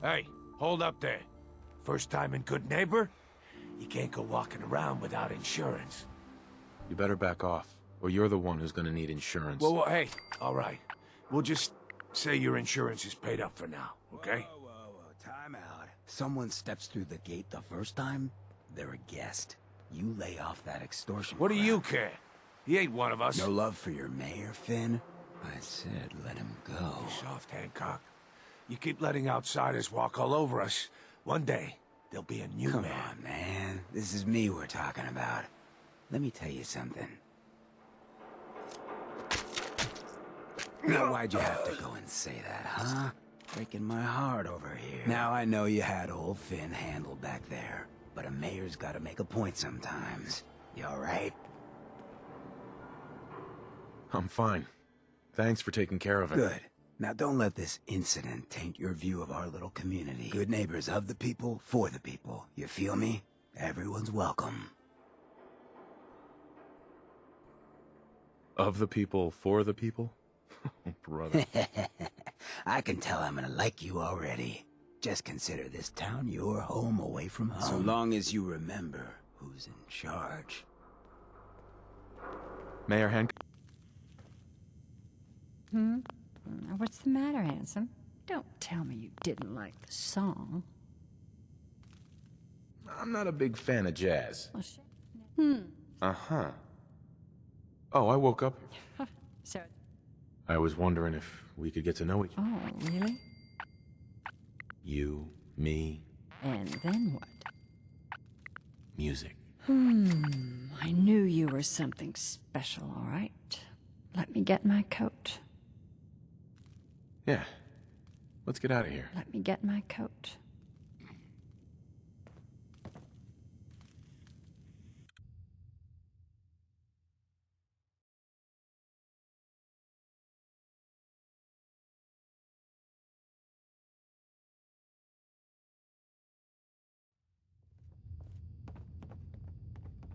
Hey, hold up there. First time in Goodneighbor? You can't go walking around without insurance. You better back off, or you're the one who's gonna need insurance. Well, hey, all right. We'll just say your insurance is paid up for now, okay? Whoa, time out. Someone steps through the gate the first time, they're a guest. You lay off that extortion What do crap. you care? He ain't one of us. No love for your mayor, Finn? I said let him go. Soft, Hancock. You keep letting outsiders walk all over us. One day, there'll be a new Come man. on, man. This is me we're talking about. Let me tell you something. Now, why'd you have to go and say that, huh? Breaking my heart over here. Now I know you had old Finn handled back there, but a mayor's gotta make a point sometimes. You alright? I'm fine. Thanks for taking care of it. Good. Now don't let this incident taint your view of our little community. Good neighbors of the people, for the people. You feel me? Everyone's welcome. Of the people, for the people? Brother. I can tell I'm gonna like you already. Just consider this town your home away from home. So long as you remember who's in charge. Mayor Hancock. What's the matter, handsome? Don't tell me you didn't like the song. I'm not a big fan of jazz. Well, Uh-huh. Oh, I woke up. So, I was wondering if we could get to know each other. oh, really? You, me, And then what? music. I knew you were something special, all right. Let me get my coat. Yeah. Let's get out of here. Let me get my coat.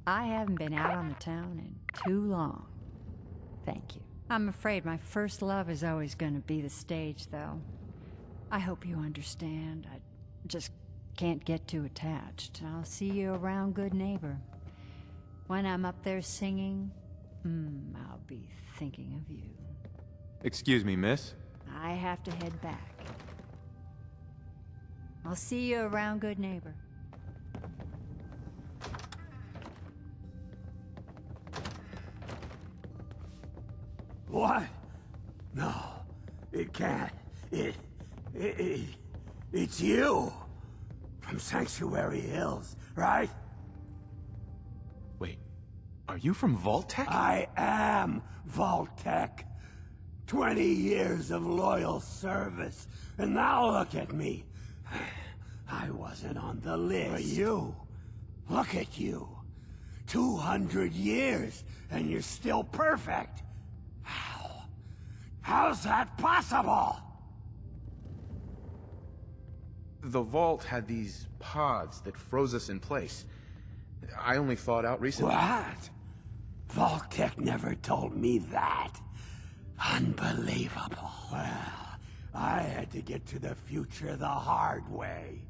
I haven't been out on the town in too long. Thank you. I'm afraid my first love is always going to be the stage, though. I hope you understand. I just can't get too attached. I'll see you around Goodneighbor. When I'm up there singing, I'll be thinking of you. Excuse me, miss? I have to head back. I'll see you around Goodneighbor. What? No, it can't. It's you. From Sanctuary Hills, right? Wait, are you from Vault-Tec? I am Vault-Tec. 20 years of loyal service, and now look at me. I wasn't on the list. But you, look at you. 200 years, and you're still perfect. How's that possible? The vault had these pods that froze us in place. I only thawed out recently. What? Vault-Tec never told me that. Unbelievable. Well, I had to get to the future the hard way.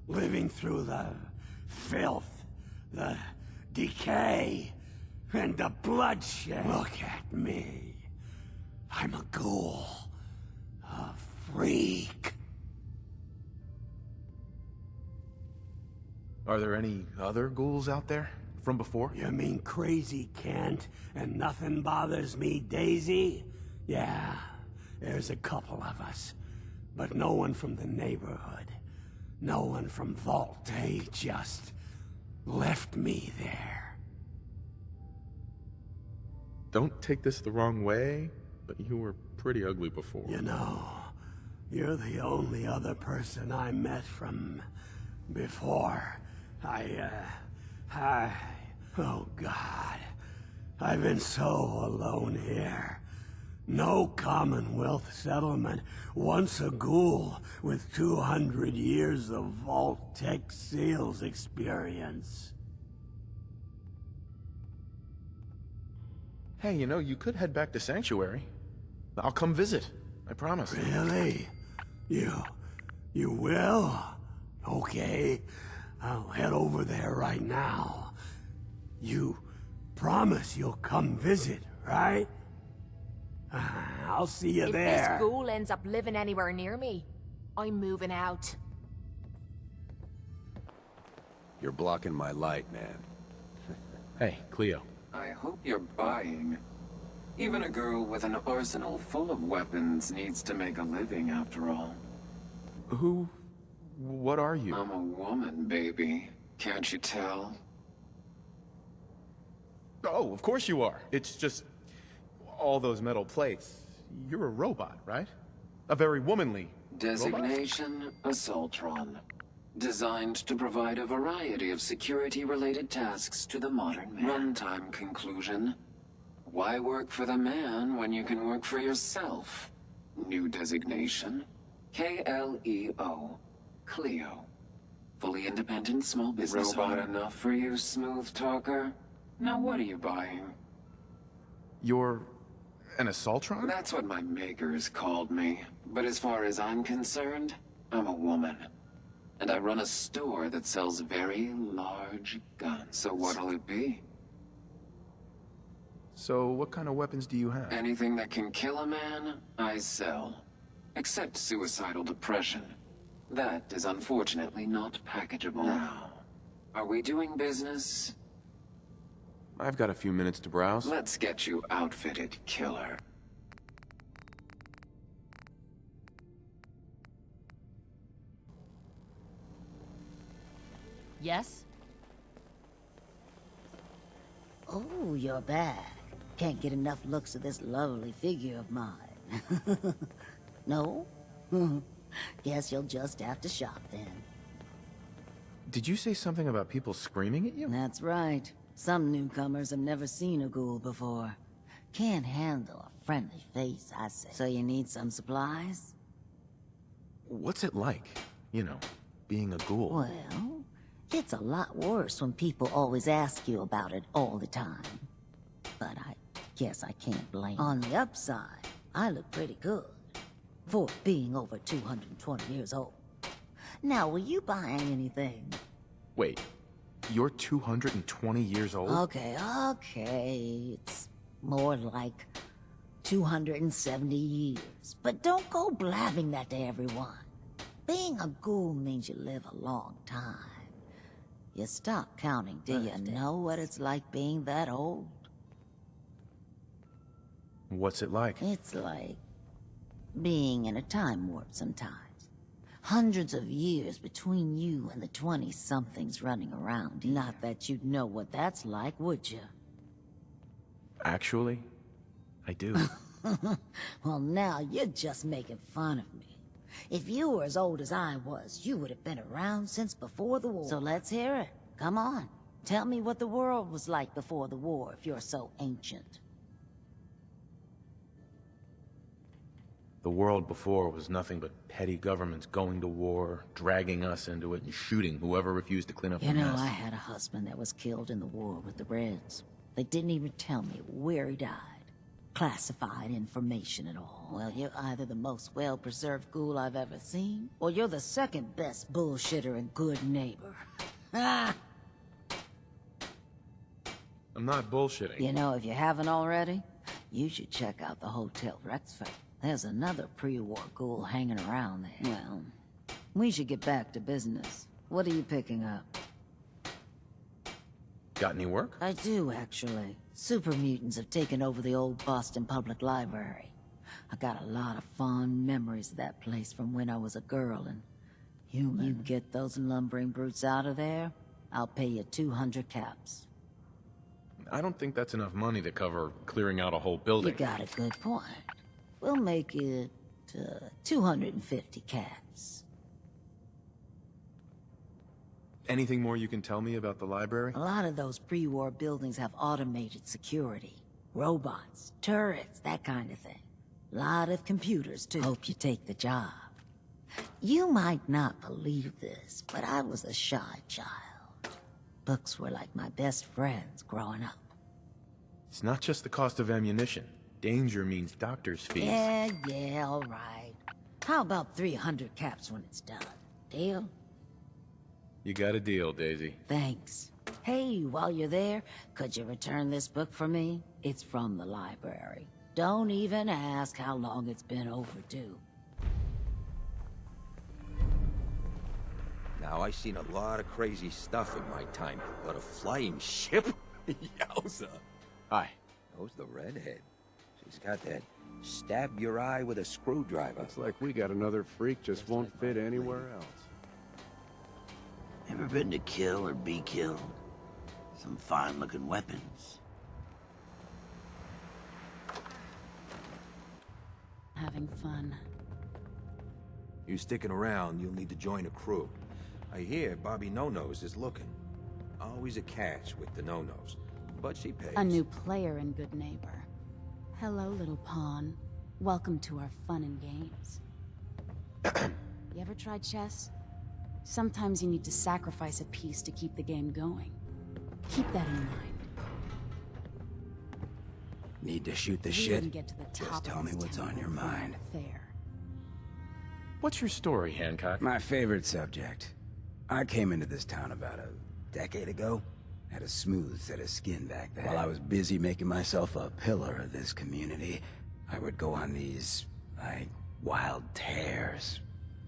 Living through the filth, the decay, and the bloodshed. Look at me. I'm a ghoul. A freak. Are there any other ghouls out there from before? You mean crazy Kent and nothing bothers me, Daisy? Yeah, there's a couple of us. But no one from the neighborhood. No one from Vault. They just left me there. Don't take this the wrong way, but you were pretty ugly before. You know, you're the only other person I met from before. Oh God. I've been so alone here. No Commonwealth settlement. Once a ghoul with 200 years of Vault-Tec sales experience. Hey, you know, you could head back to Sanctuary. I'll come visit. I promise. Really? You will? Okay. I'll head over there right now. You promise you'll come visit, right? I'll see you there. If this ghoul ends up living anywhere near me, I'm moving out. You're blocking my light, man. Hey, Cleo. I hope you're buying. Even a girl with an arsenal full of weapons needs to make a living, after all. What are you? I'm a woman, baby. Can't you tell? Oh, of course you are. It's just all those metal plates. You're a robot, right? A very womanly Designation, Assaultron. Designed to provide a variety of security-related tasks to the modern man. Runtime conclusion. Why work for the man when you can work for yourself? New designation. KLEO. Cleo. Fully independent small business robot enough for you, smooth talker? Now what are you buying? You're an Assaultron? That's what my makers called me. But as far as I'm concerned, I'm a woman. And I run a store that sells very large guns. So what'll it be? So what kind of weapons do you have? Anything that can kill a man, I sell. Except suicidal depression. That is unfortunately not packageable. Now, are we doing business? I've got a few minutes to browse. Let's get you outfitted, killer. Yes? Oh, you're back. Can't get enough looks at this lovely figure of mine. No? Guess you'll just have to shop then. Did you say something about people screaming at you? That's right. Some newcomers have never seen a ghoul before. Can't handle a friendly face, I say. So you need some supplies? What's it like, you know, being a ghoul? Well, it's a lot worse when people always ask you about it all the time. But I guess I can't blame you. On the upside, I look pretty good. For being over 220 years old. Now, were you buying anything? Wait, you're 220 years old? Okay. It's more like 270 years. But don't go blabbing that to everyone. Being a ghoul means you live a long time. You stop counting. Do you know what it's like being that old? What's it like? It's like being in a time warp sometimes. Hundreds of years between you and the 20-somethings running around here. Not that you'd know what that's like, would you? Actually, I do. Well, now you're just making fun of me. If you were as old as I was, you would have been around since before the war. So let's hear it. Come on. Tell me what the world was like before the war, if you're so ancient. The world before was nothing but petty governments going to war, dragging us into it, and shooting whoever refused to clean up the You know, mess. I had a husband that was killed in the war with the Reds. They didn't even tell me where he died. Classified information and all. Well, you're either the most well-preserved ghoul I've ever seen, or you're the second best bullshitter and Goodneighbor. Ah! I'm not bullshitting. You know, if you haven't already, you should check out the Hotel Rexford. There's another pre-war ghoul hanging around there. Well, we should get back to business. What are you picking up? Got any work? I do, actually. Super mutants have taken over the old Boston Public Library. I got a lot of fond memories of that place from when I was a girl and human. You get those lumbering brutes out of there, I'll pay you 200 caps. I don't think that's enough money to cover clearing out a whole building. You got a good point. We'll make it 250 caps. Anything more you can tell me about the library? A lot of those pre-war buildings have automated security. Robots, turrets, that kind of thing. Lot of computers, too. Hope you take the job. You might not believe this, but I was a shy child. Books were like my best friends growing up. It's not just the cost of ammunition. Danger means doctor's fees. Yeah, all right. How about 300 caps when it's done? Deal? You got a deal, Daisy. Thanks. Hey, while you're there, could you return this book for me? It's from the library. Don't even ask how long it's been overdue. Now, I've seen a lot of crazy stuff in my time, but a flying ship? Yowza. Hi. Knows the redhead. She's got that stab your eye with a screwdriver. It's like we got another freak just won't fit anywhere else. Ever been to kill or be killed? Some fine-looking weapons. Having fun. You sticking around, you'll need to join a crew. I hear Bobby No-Nose is looking. Always a catch with the No-Nose, but she pays. A new player in Goodneighbor. Hello, little pawn. Welcome to our fun and games. You ever tried chess? Sometimes you need to sacrifice a piece to keep the game going. Keep that in mind. Need to shoot the We shit? didn't get to the top Just of tell me this what's town on your mind. Fair. What's your story, Hancock? My favorite subject. I came into this town about a decade ago. Had a smooth set of skin back then. While I was busy making myself a pillar of this community, I would go on these, wild tears.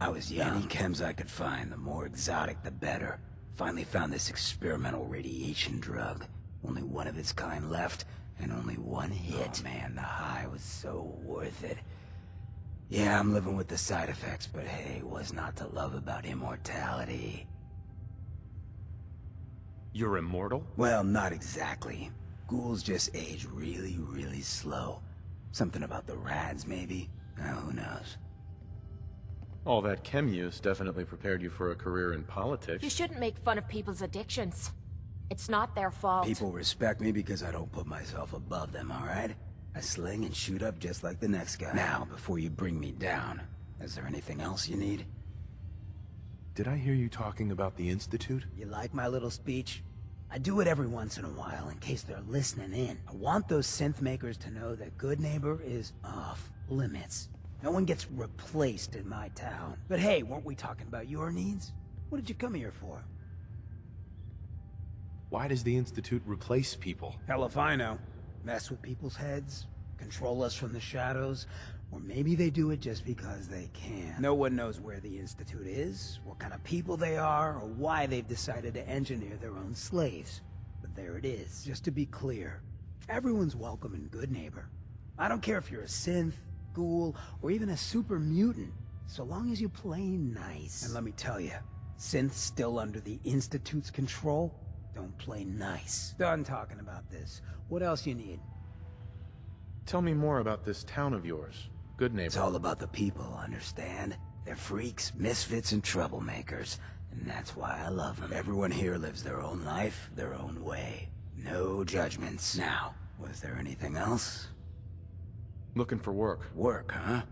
I was young. Any chems I could find, the more exotic the better. Finally found this experimental radiation drug. Only one of its kind left, and only one hit. Oh man, the high was so worth it. Yeah, I'm living with the side effects, but hey, what's not to love about immortality? You're immortal? Well, not exactly. Ghouls just age really, really slow. Something about the rads, maybe? Who knows? All that chem use definitely prepared you for a career in politics. You shouldn't make fun of people's addictions. It's not their fault. People respect me because I don't put myself above them, alright? I sling and shoot up just like the next guy. Now, before you bring me down, is there anything else you need? Did I hear you talking about the Institute? You like my little speech? I do it every once in a while in case they're listening in. I want those synth makers to know that Goodneighbor is off limits. No one gets replaced in my town. But hey, weren't we talking about your needs? What did you come here for? Why does the Institute replace people? Hell if I know. Mess with people's heads, control us from the shadows, or maybe they do it just because they can. No one knows where the Institute is, what kind of people they are, or why they've decided to engineer their own slaves. But there it is. Just to be clear, everyone's welcome in Goodneighbor. I don't care if you're a synth, ghoul, or even a super mutant, so long as you play nice. And let me tell you, synths still under the Institute's control don't play nice. Done talking about this. What else you need? Tell me more about this town of yours, Goodneighbor. It's all about the people, understand? They're freaks, misfits, and troublemakers. And that's why I love them. Everyone here lives their own life, their own way. No judgments. Now, was there anything else? Looking for work. Work, huh?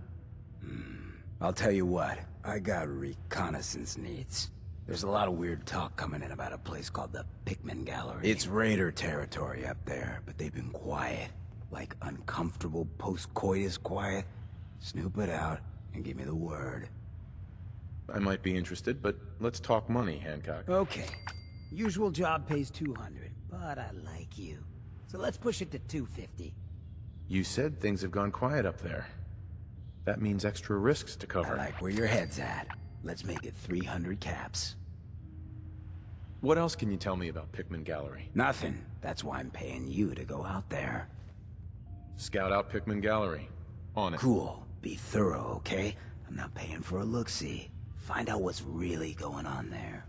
I'll tell you what, I got reconnaissance needs. There's a lot of weird talk coming in about a place called the Pikmin Gallery. It's raider territory up there, but they've been quiet. Like uncomfortable post-coitus quiet. Snoop it out and give me the word. I might be interested, but let's talk money, Hancock. Okay. Usual job pays 200, but I like you. So let's push it to 250. You said things have gone quiet up there. That means extra risks to cover. I like where your head's at. Let's make it 300 caps. What else can you tell me about Pikmin Gallery? Nothing. That's why I'm paying you to go out there. Scout out Pikmin Gallery. On it. Cool. Be thorough, okay? I'm not paying for a look-see. Find out what's really going on there.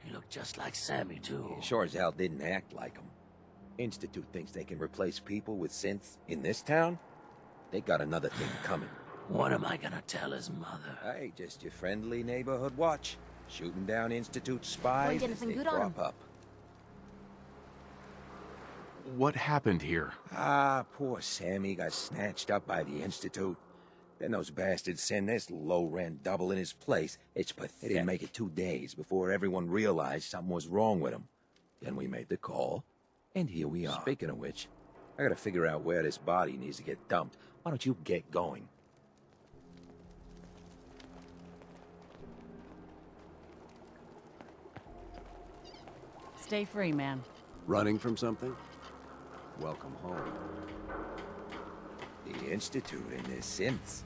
He looked just like Sammy, too. Sure as hell didn't act like him. Institute thinks they can replace people with synths in this town? They got another thing coming. What am I gonna tell his mother? Hey, just your friendly neighborhood watch. Shooting down Institute spies Find as anything they good on crop 'em? up. What happened here? Ah, poor Sammy got snatched up by the Institute. Then those bastards send this low-rent double in his place. It's pathetic. They didn't make it 2 days before everyone realized something was wrong with him. Then we made the call, and here we are. Speaking of which, I gotta figure out where this body needs to get dumped. Why don't you get going? Stay free, man. Running from something? Welcome home. The Institute and the synths.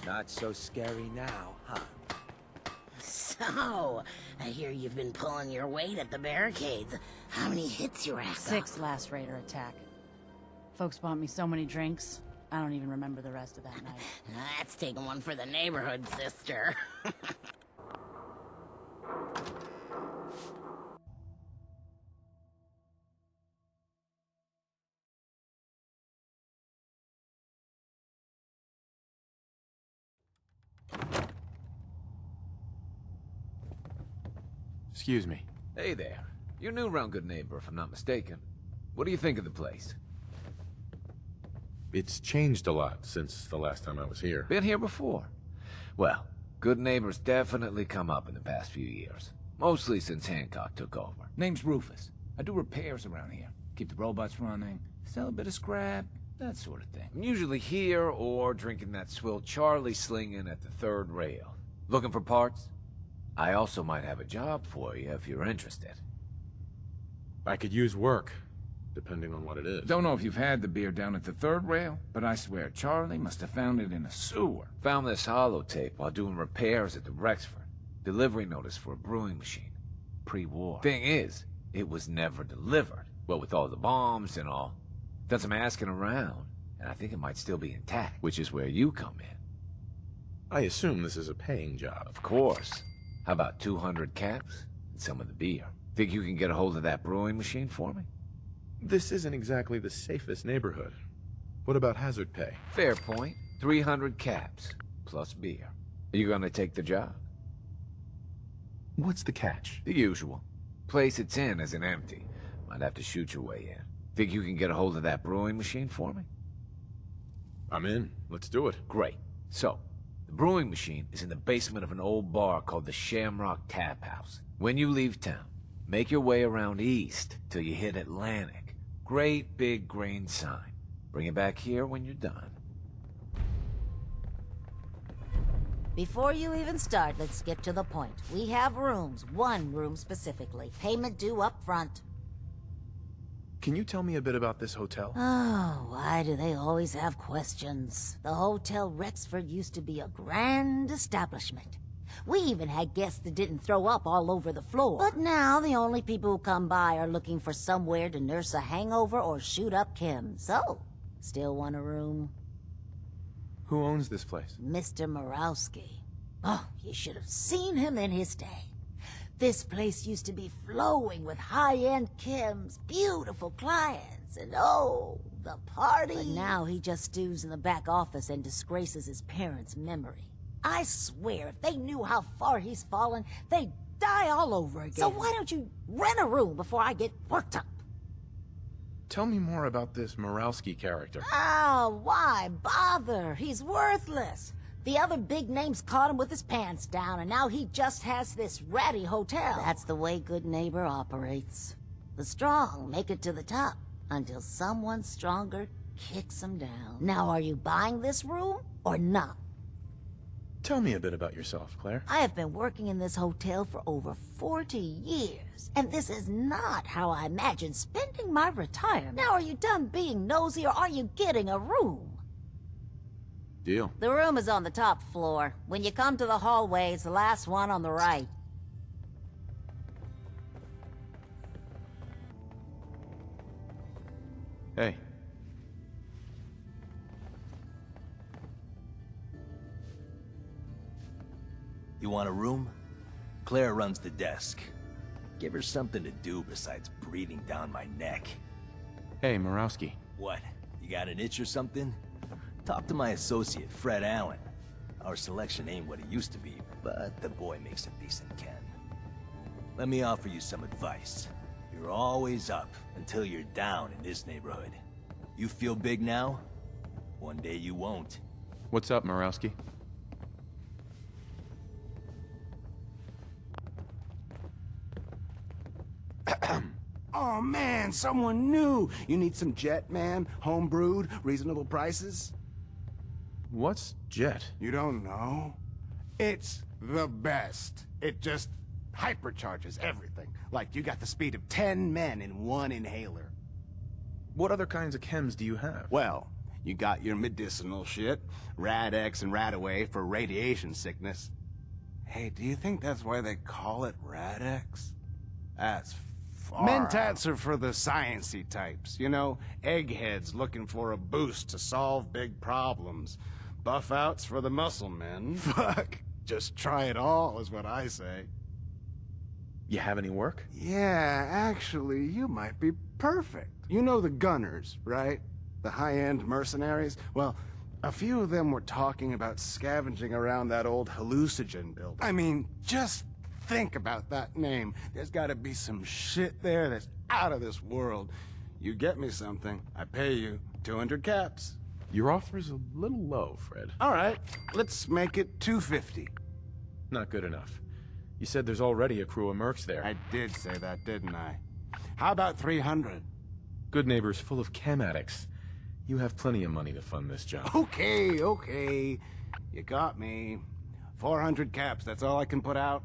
Not so scary now, huh? So, I hear you've been pulling your weight at the barricades. How many hits you racked up? 6 last raider attack. Folks bought me so many drinks, I don't even remember the rest of that night. That's taking one for the neighborhood, sister. Excuse me. Hey there. You're new around Goodneighbor, if I'm not mistaken. What do you think of the place? It's changed a lot since the last time I was here. Been here before? Well, Goodneighbor's definitely come up in the past few years. Mostly since Hancock took over. Name's Rufus. I do repairs around here. Keep the robots running, sell a bit of scrap, that sort of thing. I'm usually here or drinking that swill Charlie slinging at the third rail. Looking for parts? I also might have a job for you if you're interested. I could use work, depending on what it is. Don't know if you've had the beer down at the third rail, but I swear Charlie must have found it in a sewer. Found this holotape while doing repairs at the Rexford. Delivery notice for a brewing machine. Pre-war. Thing is, it was never delivered. Well, with all the bombs and all. Done some asking around, and I think it might still be intact, which is where you come in. I assume this is a paying job. Of course. How about 200 caps and some of the beer? Think you can get a hold of that brewing machine for me? This isn't exactly the safest neighborhood. What about hazard pay? Fair point. 300 caps, plus beer. Are you gonna take the job? What's the catch? The usual. Place it's in isn't empty. Might have to shoot your way in. Think you can get a hold of that brewing machine for me? I'm in. Let's do it. Great. So, the brewing machine is in the basement of an old bar called the Shamrock Tap House. When you leave town, make your way around east till you hit Atlantic. Great big green sign. Bring it back here when you're done. Before you even start, let's skip to the point. We have rooms, one room specifically. Payment due up front. Can you tell me a bit about this hotel? Oh, why do they always have questions? The Hotel Rexford used to be a grand establishment. We even had guests that didn't throw up all over the floor. But now the only people who come by are looking for somewhere to nurse a hangover or shoot up Kim. So, still want a room? Who owns this place? Mr. Murawski. Oh, you should have seen him in his day. This place used to be flowing with high-end Kims, beautiful clients, and oh, the party. But now he just stews in the back office and disgraces his parents' memory. I swear, if they knew how far he's fallen, they'd die all over again. So why don't you rent a room before I get worked up? Tell me more about this Murawski character. Oh, why bother? He's worthless. The other big names caught him with his pants down, and now he just has this ratty hotel. That's the way Goodneighbor operates. The strong make it to the top, until someone stronger kicks them down. Now, are you buying this room, or not? Tell me a bit about yourself, Claire. I have been working in this hotel for over 40 years, and this is not how I imagined spending my retirement. Now, are you done being nosy, or are you getting a room? Deal. The room is on the top floor. When you come to the hallway, it's the last one on the right. Hey. You want a room? Claire runs the desk. Give her something to do besides breathing down my neck. Hey, Murawski. What? You got an itch or something? Talk to my associate, Fred Allen. Our selection ain't what it used to be, but the boy makes a decent ken. Let me offer you some advice. You're always up until you're down in this neighborhood. You feel big now? One day you won't. What's up, Murawski? Oh, man, someone new. You need some Jet, man? Home-brewed, reasonable prices? What's Jet? You don't know? It's the best. It just hypercharges everything. Like you got the speed of 10 men in one inhaler. What other kinds of chems do you have? Well, you got your medicinal shit, Rad-X and Rad-Away for radiation sickness. Hey, do you think that's why they call it Rad-X? That's far Mentats are for the sciencey types, you know? Eggheads looking for a boost to solve big problems. Buff-outs for the muscle men. Fuck, just try it all is what I say. You have any work? Yeah, actually, you might be perfect. You know the Gunners, right? The high-end mercenaries? Well, a few of them were talking about scavenging around that old hallucinogen building. I mean, just think about that name. There's gotta be some shit there that's out of this world. You get me something, I pay you 200 caps. Your offer's a little low, Fred. All right, let's make it 250. Not good enough. You said there's already a crew of mercs there. I did say that, didn't I? How about 300? Goodneighbor's full of chem addicts. You have plenty of money to fund this job. Okay, okay. You got me. 400 caps, that's all I can put out.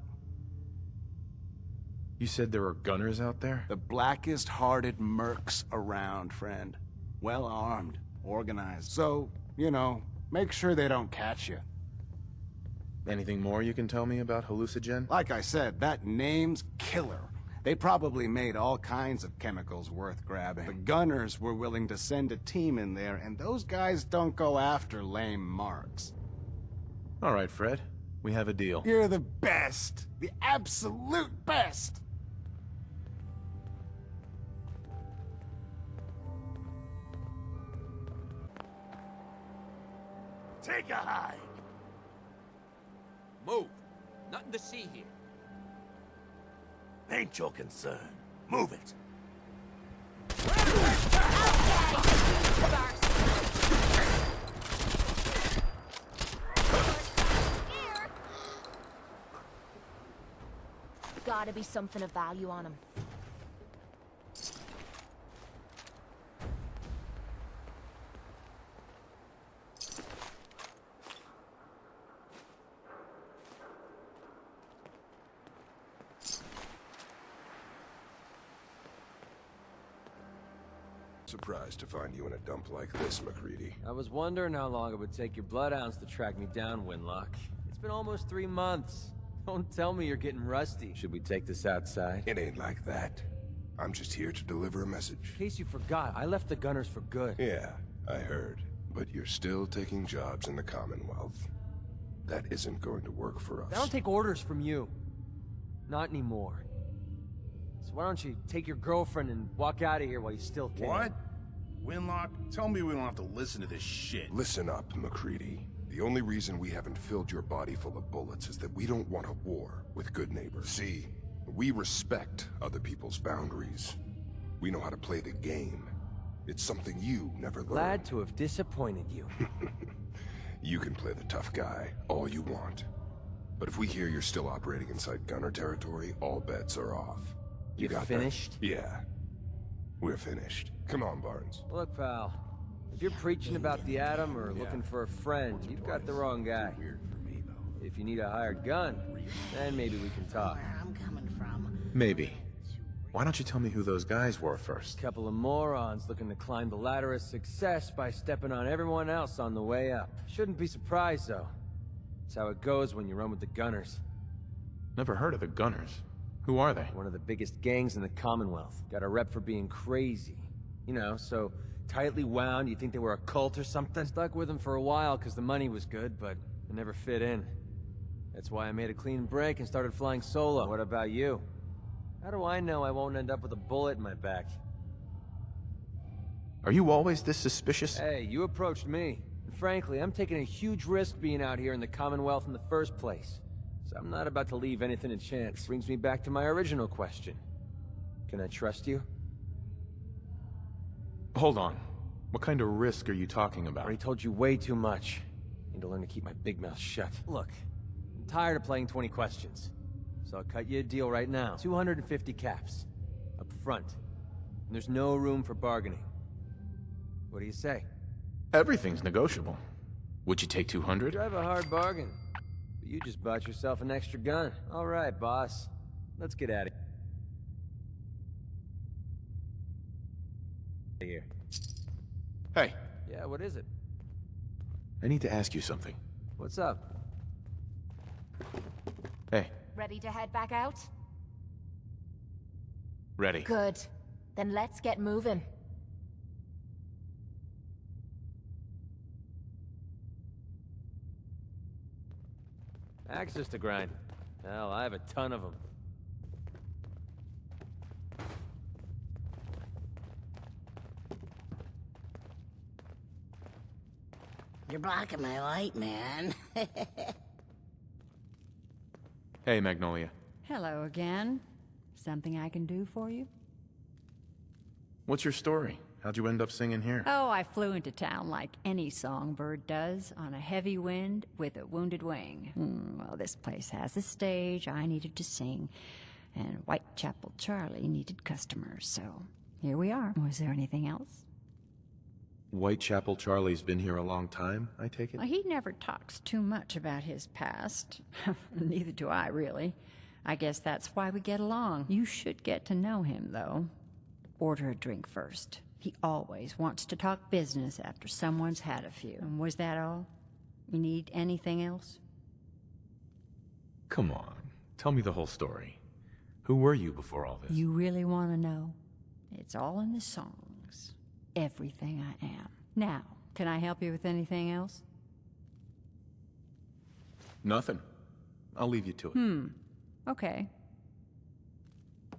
You said there are gunners out there? The blackest-hearted mercs around, friend. Well-armed, organized. So, you know, make sure they don't catch you. Anything more you can tell me about hallucinogen? Like I said, that name's killer. They probably made all kinds of chemicals worth grabbing. The Gunners were willing to send a team in there, and those guys don't go after lame marks. All right, Fred. We have a deal. You're the best. The absolute best. Take a hike. Move. Nothing to see here. Ain't your concern. Move it. Gotta be something of value on him. Surprised to find you in a dump like this, MacReady. I was wondering how long it would take your bloodhounds to track me down, Winlock. It's been almost 3 months. Don't tell me you're getting rusty. Should we take this outside? It ain't like that. I'm just here to deliver a message. In case you forgot, I left the Gunners for good. Yeah, I heard. But you're still taking jobs in the Commonwealth. That isn't going to work for us. I don't take orders from you. Not anymore. So why don't you take your girlfriend and walk out of here while you still can? What? Winlock, tell me we don't have to listen to this shit. Listen up, MacReady. The only reason we haven't filled your body full of bullets is that we don't want a war with Goodneighbor. See, we respect other people's boundaries. We know how to play the game. It's something you never learned. Glad to have disappointed you. You can play the tough guy all you want. But if we hear you're still operating inside Gunner territory, all bets are off. You got finished? That? Yeah. We're finished. Come on, Barnes. Look, pal. If you're preaching about the atom or looking for a friend, you've got the wrong guy. If you need a hired gun, then maybe we can talk. Maybe. Why don't you tell me who those guys were first? Couple of morons looking to climb the ladder of success by stepping on everyone else on the way up. Shouldn't be surprised, though. It's how it goes when you run with the Gunners. Never heard of the Gunners. Who are they? One of the biggest gangs in the Commonwealth. Got a rep for being crazy. You know, so tightly wound, you think they were a cult or something? Stuck with them for a while because the money was good, but it never fit in. That's why I made a clean break and started flying solo. What about you? How do I know I won't end up with a bullet in my back? Are you always this suspicious? Hey, you approached me. And frankly, I'm taking a huge risk being out here in the Commonwealth in the first place. So I'm not about to leave anything to chance. Which brings me back to my original question. Can I trust you? Hold on. What kind of risk are you talking about? I already told you way too much. Need to learn to keep my big mouth shut. Look, I'm tired of playing 20 questions. So I'll cut you a deal right now. 250 caps. Up front. and there's no room for bargaining. What do you say? Everything's negotiable. Would you take 200? Drive a hard bargain. But you just bought yourself an extra gun. All right, boss. Let's get at it. Here. Hey. Yeah, what is it? I need to ask you something. What's up? Hey. Ready to head back out? Ready. Good. Then let's get moving. Axes to grind. Hell, I have a ton of them. You're blocking my light, man. Hey, Magnolia. Hello again. Something I can do for you? What's your story? How'd you end up singing here? Oh, I flew into town like any songbird does, on a heavy wind with a wounded wing. Well, this place has a stage, I needed to sing, and Whitechapel Charlie needed customers, so here we are. Was there anything else? Whitechapel Charlie's been here a long time, I take it? Well, he never talks too much about his past. Neither do I, really. I guess that's why we get along. You should get to know him, though. Order a drink first. He always wants to talk business after someone's had a few. And was that all? You need anything else? Come on, tell me the whole story. Who were you before all this? You really want to know? It's all in the songs. Everything I am. Now, can I help you with anything else? Nothing. I'll leave you to it. Okay.